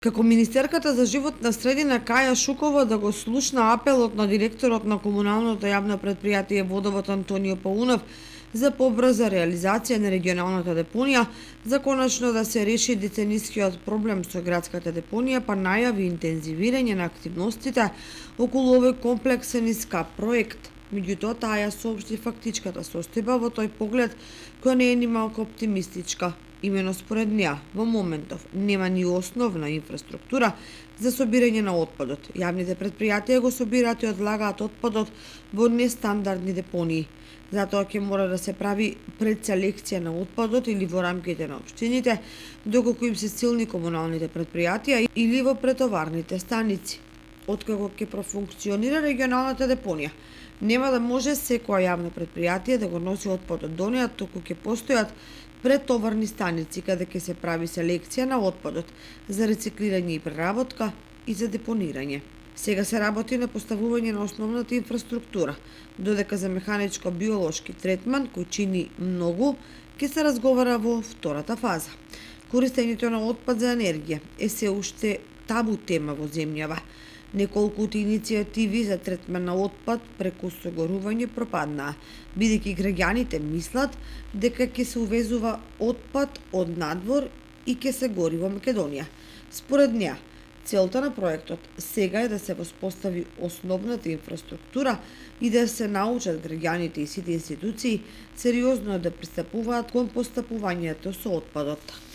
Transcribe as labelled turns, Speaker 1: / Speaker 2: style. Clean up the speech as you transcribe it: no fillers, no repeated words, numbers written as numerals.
Speaker 1: Како министерката за животна средина Каја Шукова да го слушна апелот на директорот на комуналното јавно предпријатие Водовод Антонио Паунов за побрза реализација на регионалната депонија, за конечно да се реши деценискиот проблем со градската депонија, па најави интензивирање на активностите околу овој комплексен и скап проект. Меѓутоа, таа ја соопшти фактичката состојба во тој поглед, која не е ни малку оптимистичка. Имено според неа, во моментов нема ни основна инфраструктура за собирање на отпадот. Јавните предпријатија го собираат и одлагаат отпадот во нестандардни депонии. Затоа ќе мора да се прави предселекција на отпадот или во рамките на општините, доколку им се силни комуналните предпријатија или во претоварните станици. Откако ќе профункционира регионалната депонија, нема да може секоја јавно предпријатие да го носи отпадот до неа, туку ќе постојат претоварни станици каде ќе се прави селекција на отпадот за рециклирање и преработка и за депонирање. Сега се работи на поставување на основната инфраструктура, додека за механичко-биолошки третман, кој чини многу, ќе се разговара во втората фаза. Користењето на отпад за енергија е се уште табу тема во земјава. Неколку иницијативи за третман на отпад преку согорување пропаднаа, бидејќи граѓаните мислат дека ќе се увезува отпад од надвор и ќе се гори во Македонија. Според неа, целта на проектот сега е да се воспостави основната инфраструктура и да се научат граѓаните и сите институции сериозно да пристапуваат кон постапувањето со отпадот.